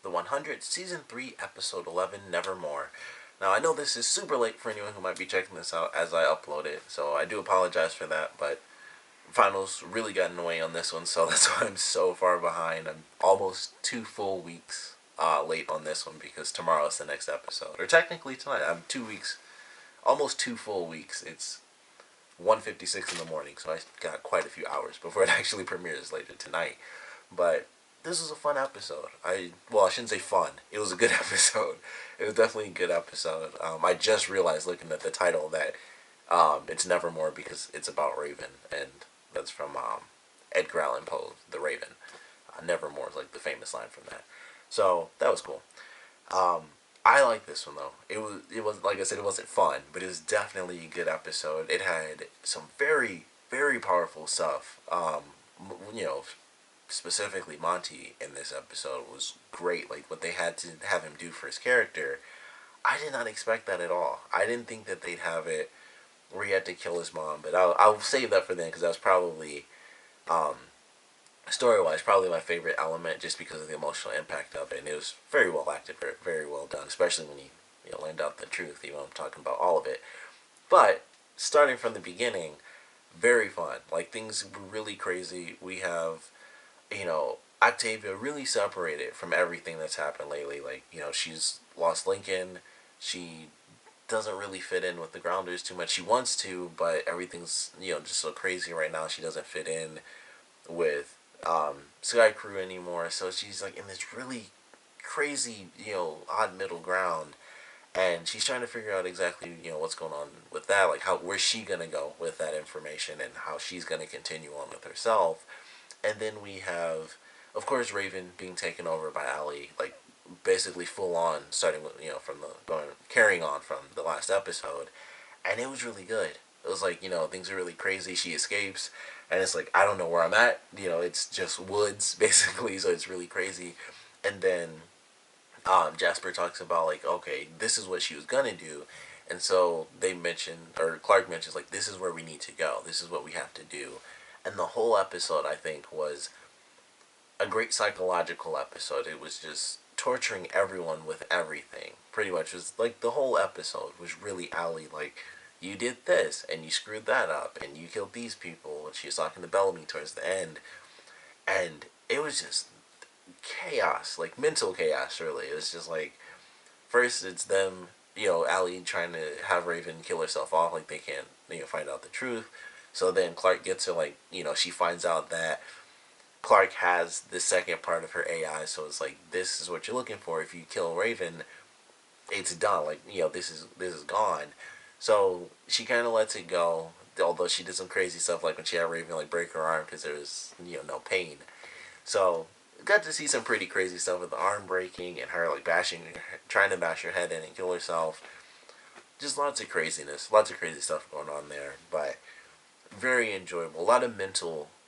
the 100th, Season 3, Episode 11, Nevermore. Now, I know this is super late for anyone who might be checking this out as I upload it, so I do apologize for that, but finals really got annoying on this one, so that's why I'm so far behind. I'm almost 2 full weeks late on this one because tomorrow is the next episode. Or technically tonight. I'm 2 weeks, almost 2 full weeks. It's 1:56 in the morning, so I got quite a few hours before it actually premieres later tonight. But this was a fun episode. I shouldn't say fun. It was a good episode. It was definitely a good episode. I just realized looking at the title that it's Nevermore because it's about Raven, and that's from Edgar Allan Poe's The Raven. Nevermore is like the famous line from that. So that was cool. I like this one though. It was like I said, it wasn't fun, but it was definitely a good episode. It had some very very powerful stuff. You know, specifically Monty in this episode was great. Like what they had to have him do for his character, I did not expect that at all. I didn't think that they'd have it where he had to kill his mom, but I'll save that for then because that was probably story-wise, probably my favorite element just because of the emotional impact of it. And it was very well acted, very, very well done, especially when you learned out the truth, even though I'm talking about all of it. But starting from the beginning, very fun. Like, things were really crazy. We have, Octavia really separated from everything that's happened lately. Like, she's lost Lincoln. She doesn't really fit in with the Grounders too much. She wants to, but everything's, just so crazy right now. She doesn't fit in with Sky Crew anymore, so she's like in this really crazy, odd middle ground, and she's trying to figure out exactly, what's going on with that, like where's she gonna go with that information and how she's gonna continue on with herself. And then we have, of course, Raven being taken over by Allie, like basically full on, starting with from carrying on from the last episode, and it was really good. It was like, things are really crazy. She escapes, and it's like, I don't know where I'm at. It's just woods, basically, so it's really crazy. And then Jasper talks about, like, okay, this is what she was going to do. And so they mention, or Clarke mentions, like, this is where we need to go. This is what we have to do. And the whole episode, I think, was a great psychological episode. It was just torturing everyone with everything. Pretty much, it was like the whole episode was really Allie, like, you did this, and you screwed that up, and you killed these people, and she was talking to Bellamy towards the end, and it was just chaos, like mental chaos, really. It was just like, first it's them, Allie trying to have Raven kill herself off, like they can't, find out the truth, so then Clarke gets her, like, she finds out that Clarke has the second part of her AI, so it's like, this is what you're looking for. If you kill Raven, it's done, like, this is gone. So she kind of lets it go, although she did some crazy stuff, like when she had Raven like break her arm because there was no pain. So got to see some pretty crazy stuff with the arm breaking and her like trying to bash her head in and kill herself. Just lots of craziness, lots of crazy stuff going on there, but very enjoyable. A lot of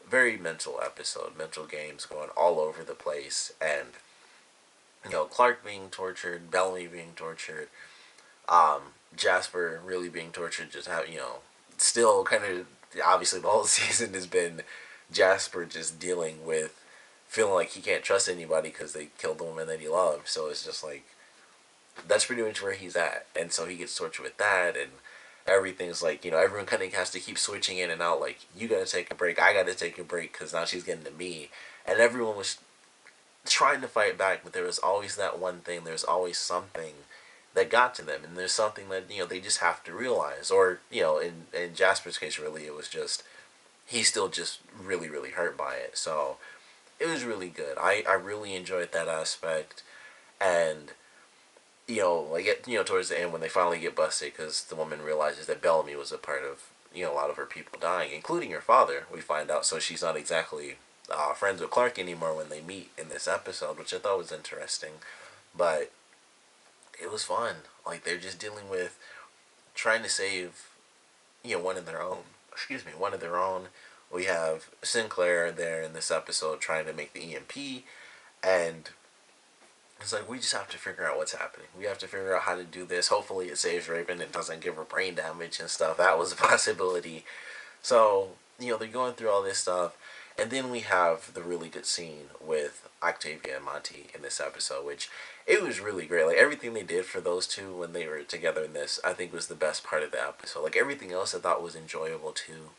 very mental episode, mental games going all over the place, and Clarke being tortured, Bellamy being tortured. Jasper really being tortured, just how, still kind of, obviously the whole season has been Jasper just dealing with feeling like he can't trust anybody because they killed the woman that he loved. So it's just like, that's pretty much where he's at. And so he gets tortured with that, and everything's like, everyone kind of has to keep switching in and out, like, you gotta take a break, I gotta take a break, because now she's getting to me. And everyone was trying to fight back, but there was always that one thing, there's always something that got to them, and there's something that they just have to realize, or in Jasper's case, really, it was just he's still just really really hurt by it. So it was really good. I really enjoyed that aspect, and like towards the end when they finally get busted because the woman realizes that Bellamy was a part of a lot of her people dying, including her father. We find out, so she's not exactly friends with Clarke anymore when they meet in this episode, which I thought was interesting, but it was fun. Like, they're just dealing with trying to save, one of their own. Excuse me, one of their own. We have Sinclair there in this episode trying to make the EMP, and it's like, we just have to figure out what's happening. We have to figure out how to do this. Hopefully it saves Raven and doesn't give her brain damage and stuff. That was a possibility. So, they're going through all this stuff, And then we have the really good scene with Octavia and Monty in this episode, which it was really great. Like everything they did for those two when they were together in this, I think was the best part of the episode. Like everything else I thought was enjoyable too,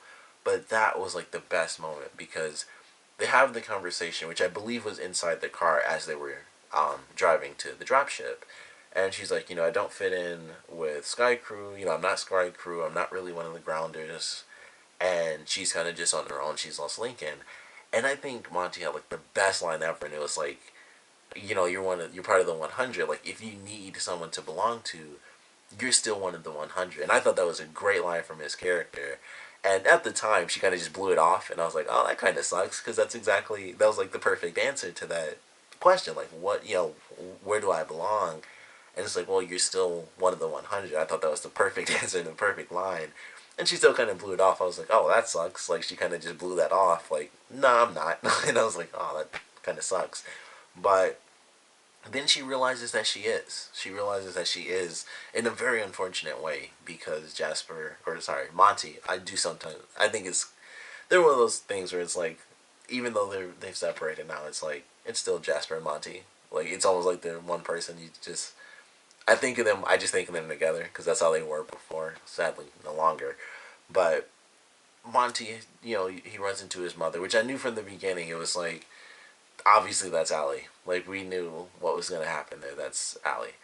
but that was like the best moment because they have the conversation, which I believe was inside the car as they were driving to the dropship. And she's like, I don't fit in with Sky Crew. I'm not Sky Crew. I'm not really one of the grounders. And she's kind of just on her own. She's lost Lincoln. And I think Monty had like the best line ever. And it was like, you're part of the 100. Like if you need someone to belong to, you're still one of the 100. And I thought that was a great line from his character. And at the time, she kind of just blew it off, and I was like, "Oh, that kind of sucks," because that was like the perfect answer to that question. Like, where do I belong? And it's like, well, you're still one of the 100. I thought that was the perfect answer and the perfect line. And she still kind of blew it off. I was like, oh, that sucks. Like, she kind of just blew that off. Like, no, I'm not. And I was like, oh, that kind of sucks. But then she realizes that she is. She realizes that she is in a very unfortunate way because Monty, I think they're one of those things where it's like, even though they've separated now, it's like, it's still Jasper and Monty. Like, it's almost like they're one person. I just think of them together because that's how they were before. Sadly, no longer. But Monty, he runs into his mother, which I knew from the beginning. It was like, obviously that's Allie. Like we knew what was gonna happen there. That's Allie.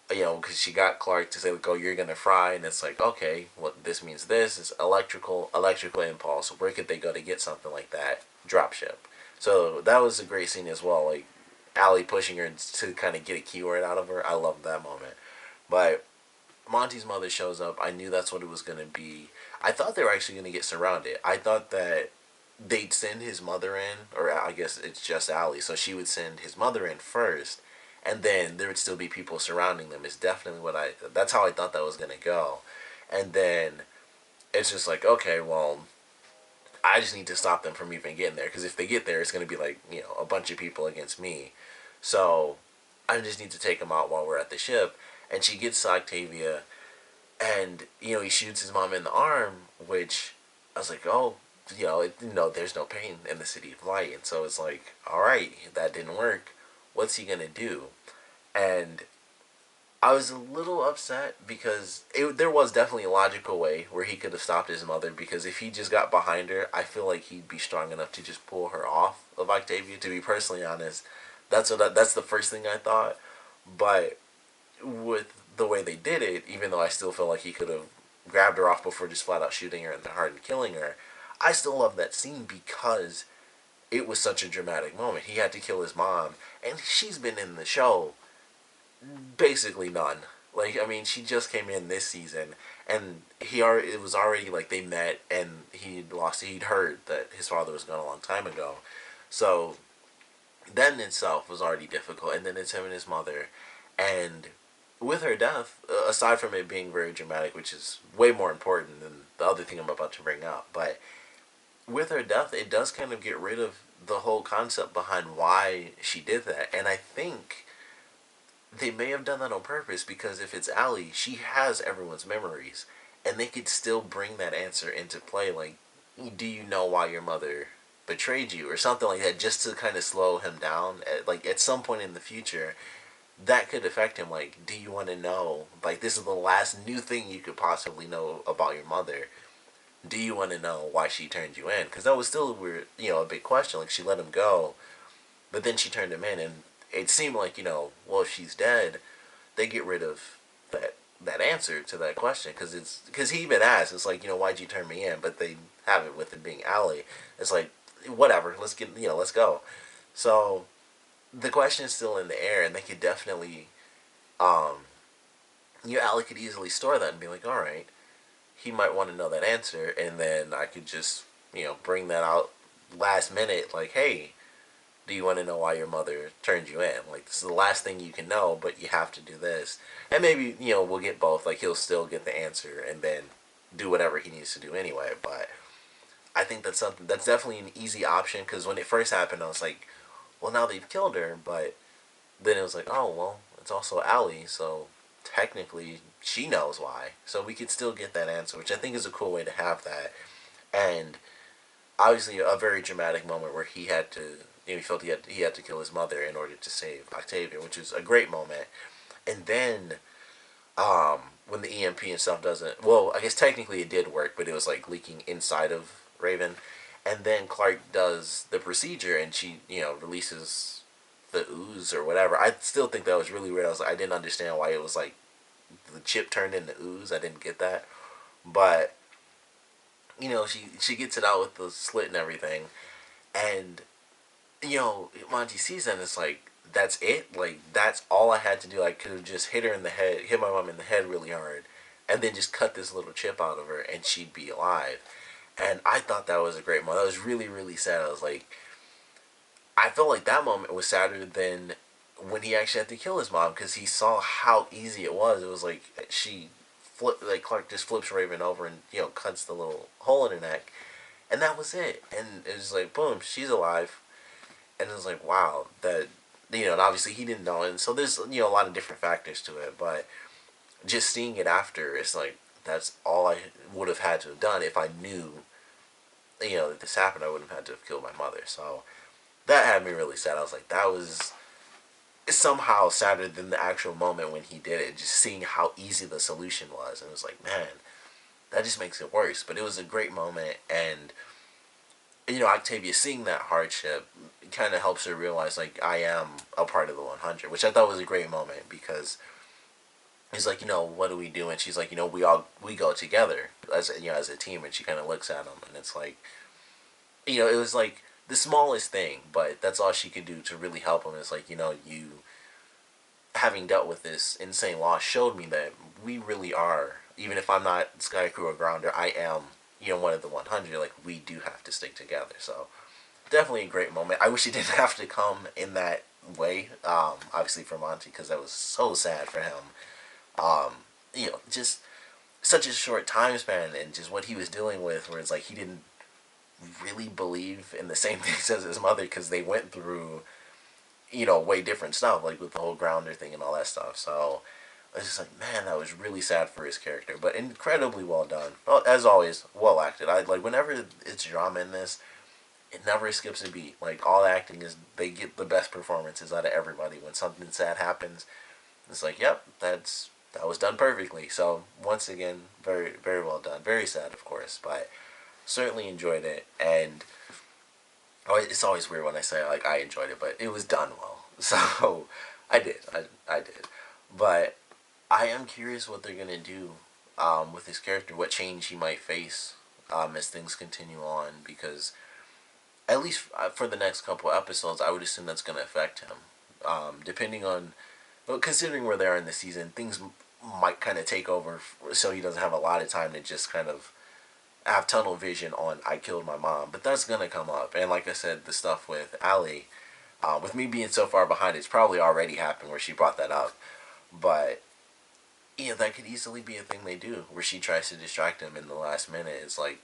Because she got Clarke to say like, "Oh, you're gonna fry," and it's like, okay, what this means? This is electrical impulse. Where could they go to get something like that? Dropship. So that was a great scene as well. Like Allie pushing her to kind of get a keyword out of her. I loved that moment. But Monty's mother shows up. I knew that's what it was gonna be. I thought they were actually gonna get surrounded. I thought that they'd send his mother in, or I guess it's just Allie, so she would send his mother in first, and then there would still be people surrounding them. Is definitely that's how I thought that was gonna go, and then it's just like, okay, well, I just need to stop them from even getting there, because if they get there, it's gonna be like a bunch of people against me, so I just need to take them out while we're at the ship, and she gets to Octavia, and he shoots his mom in the arm, which I was like, oh, there's no pain in the city of light, and so it's like, all right, that didn't work. What's he gonna do? And I was a little upset because there was definitely a logical way where he could have stopped his mother, because if he just got behind her, I feel like he'd be strong enough to just pull her off of Octavia. To be personally honest, that's the first thing I thought. But with the way they did it, even though I still feel like he could have grabbed her off before just flat out shooting her in the heart and killing her, I still love that scene because it was such a dramatic moment. He had to kill his mom, and she's been in the show basically none. Like, I mean, she just came in this season, and it was already like they met, and he'd heard that his father was gone a long time ago. So that in itself was already difficult, and then it's him and his mother, and with her death, aside from it being very dramatic, which is way more important than the other thing I'm about to bring up, but with her death, it does kind of get rid of the whole concept behind why she did that. And I think they may have done that on purpose, because if it's Allie, she has everyone's memories. And they could still bring that answer into play. Like, do you know why your mother betrayed you? Or something like that, just to kind of slow him down. At some point in the future, that could affect him. Like, do you want to know? Like, this is the last new thing you could possibly know about your mother. Do you want to know why she turned you in? Because that was still a weird, a big question. Like, she let him go, but then she turned him in, and it seemed like, well, if she's dead, they get rid of that answer to that question, because he even asked, it's like, why'd you turn me in? But they have it with it being Allie. It's like, whatever, let's go. So the question is still in the air, and they could definitely, Allie could easily store that and be like, all right, he might want to know that answer, and then I could just, bring that out last minute, like, hey, do you want to know why your mother turned you in? Like, this is the last thing you can know, but you have to do this. And maybe, we'll get both. Like, he'll still get the answer and then do whatever he needs to do anyway. But I think that's definitely an easy option, because when it first happened, I was like, well, now they've killed her, but then it was like, oh, well, it's also Allie, so technically she knows why. So we could still get that answer, which I think is a cool way to have that. And obviously a very dramatic moment where he had to, he felt he had to kill his mother in order to save Octavia, which is a great moment. And then when the EMP and stuff doesn't, well, I guess technically it did work, but it was like leaking inside of Raven. And then Clarke does the procedure, and she, releases the ooze or whatever. I still think that was really weird. I didn't understand why it was like the chip turned into ooze. I didn't get that, but she gets it out with the slit and everything, and Monty sees that and it's like, that's it? Like, that's all I had to do? I could have just hit her in the head, hit my mom in the head really hard, and then just cut this little chip out of her and she'd be alive. And I thought that was a great moment. That was really, really sad. I was like, I felt like that moment was sadder than when he actually had to kill his mom, because he saw how easy it was. It was like Clarke just flips Raven over and, cuts the little hole in her neck. And that was it. And it was like, boom, she's alive. And it was like, wow, that, and obviously he didn't know. And so there's, a lot of different factors to it. But just seeing it after, it's like, that's all I would have had to have done if I knew, that this happened. I wouldn't have had to have killed my mother. So that had me really sad. I was like, that was somehow sadder than the actual moment when he did it. Just seeing how easy the solution was. And it was like, man, that just makes it worse. But it was a great moment. And Octavia seeing that hardship kind of helps her realize, like, I am a part of the 100, which I thought was a great moment, because he's like, what do we do? And she's like, we go together as as a team. And she kind of looks at him, and it's like, it was like the smallest thing, but that's all she could do to really help him. It's like, you having dealt with this insane loss showed me that we really are, even if I'm not Sky Crew or Grounder, I am, one of the 100. Like, we do have to stick together. So definitely a great moment. I wish it didn't have to come in that way, obviously for Monty, because that was so sad for him. Just such a short time span, and just what he was dealing with, where it's like he didn't really believe in the same things as his mother, because they went through, way different stuff, like with the whole Grounder thing and all that stuff. So I was just like, man, that was really sad for his character, but incredibly well done. Well, as always, well acted. I like whenever it's drama in this, it never skips a beat. Like, all acting is, they get the best performances out of everybody. When something sad happens, it's like, yep, that was done perfectly. So once again, very, very well done. Very sad, of course, but certainly enjoyed it. And it's always weird when I say, like, I enjoyed it, but it was done well. So I did. I did. But I am curious what they're going to do with his character, what change he might face as things continue on, because at least for the next couple episodes, I would assume that's going to affect him. Depending on, well, considering where they are in the season, things might kind of take over, so he doesn't have a lot of time to just kind of have tunnel vision on, I killed my mom. But that's going to come up. And like I said, the stuff with Allie, with me being so far behind, it's probably already happened where she brought that up. But that could easily be a thing they do, where she tries to distract him in the last minute. It's like,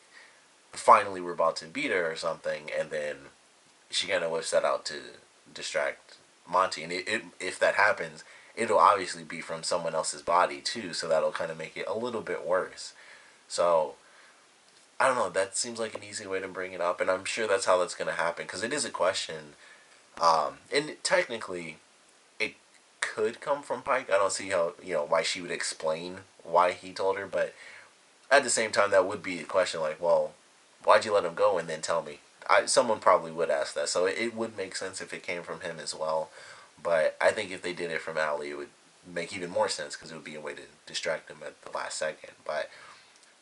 finally we're about to beat her or something, and then she kind of whips that out to distract Monty. And if that happens, it'll obviously be from someone else's body too, so that'll kind of make it a little bit worse. So I don't know, that seems like an easy way to bring it up, and I'm sure that's how that's going to happen, because it is a question. And technically it could come from Pike. I don't see how, why she would explain why he told her, but at the same time, that would be a question, like, well, why'd you let him go and then tell me? Someone probably would ask that, so it would make sense if it came from him as well. But I think if they did it from Allie, it would make even more sense, because it would be a way to distract him at the last second. But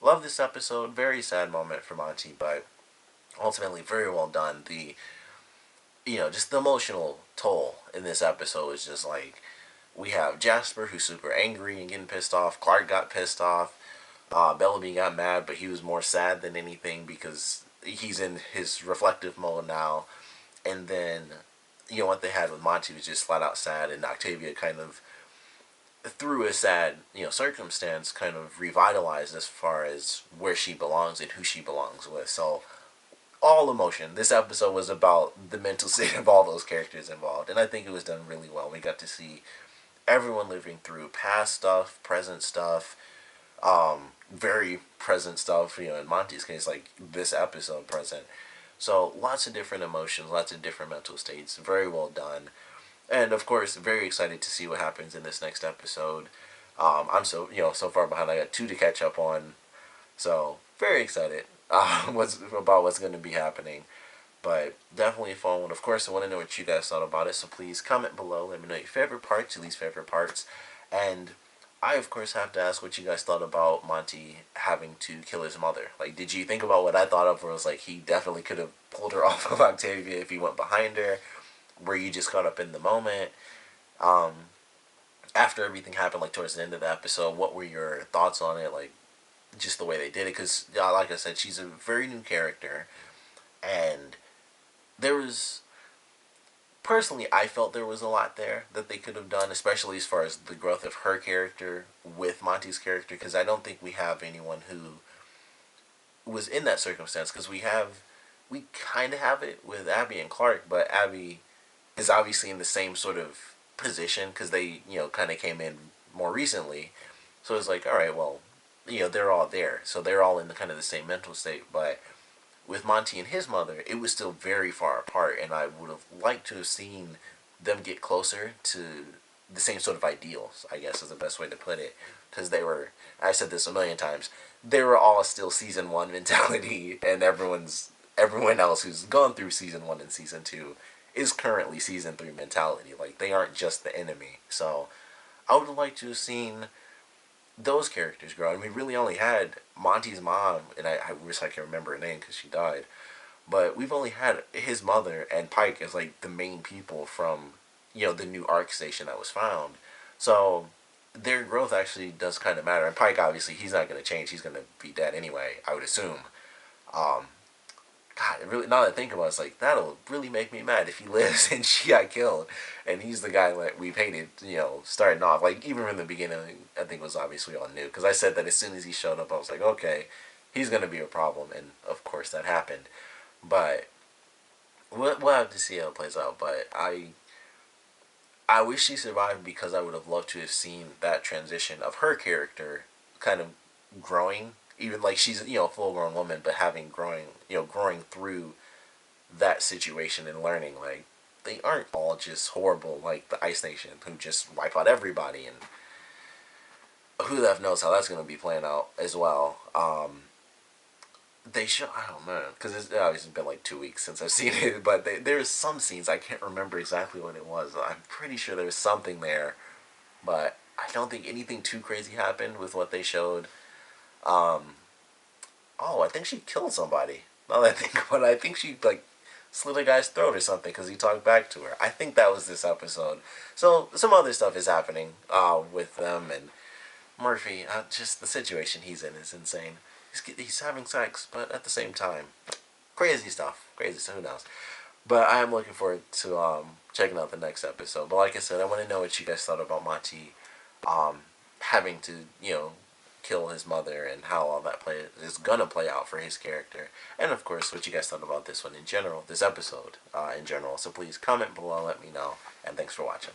love this episode. Very sad moment for Monty, but ultimately very well done. Just the emotional toll in this episode is just like, we have Jasper, who's super angry and getting pissed off. Clarke got pissed off. Bellamy got mad, but he was more sad than anything, because he's in his reflective mode now. And then, what they had with Monty was just flat out sad, and Octavia kind of, through a sad, circumstance, kind of revitalized as far as where she belongs and who she belongs with. So, all emotion. This episode was about the mental state of all those characters involved, and I think it was done really well. We got to see everyone living through past stuff, present stuff, very present stuff, in Monty's case, like this episode present. So lots of different emotions, lots of different mental states. Very well done. And of course, very excited to see what happens in this next episode. I'm so far behind. I got 2 to catch up on. So very excited what's going to be happening. But definitely a fun one. Of course, I want to know what you guys thought about it. So please comment below. Let me know your favorite parts, your least favorite parts. And I, of course, have to ask what you guys thought about Monty having to kill his mother. Like, did you think about what I thought of, where it was like he definitely could have pulled her off of Octavia if he went behind her? Were you just caught up in the moment? Um, After everything happened, like towards the end of the episode, what were your thoughts on it? Like, just the way they did it? Because, like I said, she's a very new character. And there was, personally, I felt there was a lot there that they could have done, especially as far as the growth of her character with Monty's character, because I don't think we have anyone who was in that circumstance, because we kind of have it with Abby and Clarke, but Abby is obviously in the same sort of position, because they, kind of came in more recently, so it's like, all right, well, they're all there, so they're all in the kind of the same mental state, but with Monty and his mother, it was still very far apart, and I would have liked to have seen them get closer to the same sort of ideals, I guess is the best way to put it. Because they were, I said this a million times, they were all still season 1 mentality, and everyone else who's gone through season 1 and season 2 is currently season 3 mentality. Like, they aren't just the enemy. So, I would have liked to have seen those characters grow. And we really only had Monty's mom, and I wish I could remember her name because she died. But we've only had his mother and Pike as like the main people from, the new arc station that was found. So their growth actually does kind of matter. And Pike, obviously, he's not going to change. He's going to be dead anyway, I would assume. Um, God, it really, now that I think about it, it's like, that'll really make me mad if he lives and she got killed. And he's the guy that we've hated, starting off. Like, even from the beginning, I think it was obviously all new. Because I said that as soon as he showed up, I was like, okay, he's going to be a problem. And, of course, that happened. But we'll have to see how it plays out. But I wish she survived, because I would have loved to have seen that transition of her character kind of growing, even like she's a full grown woman, but growing through that situation and learning, like, they aren't all just horrible like the Ice Nation who just wipe out everybody, and who the f knows how that's going to be playing out as well. They show, I don't know, because it's obviously been like 2 weeks since I've seen it, but there's some scenes, I can't remember exactly what it was. I'm pretty sure there was something there, but I don't think anything too crazy happened with what they showed. Oh, I think she killed somebody. Now that I think about it, I think she, like, slit a guy's throat or something because he talked back to her. I think that was this episode. So, some other stuff is happening with them, and Murphy, just the situation he's in is insane. He's having sex, but at the same time, crazy stuff. Crazy stuff, who knows? But I am looking forward to checking out the next episode. But like I said, I want to know what you guys thought about Monty having to, kill his mother, and how all that is gonna play out for his character. And of course, what you guys thought about this one in general, this episode in general. So please comment below, let me know, and thanks for watching.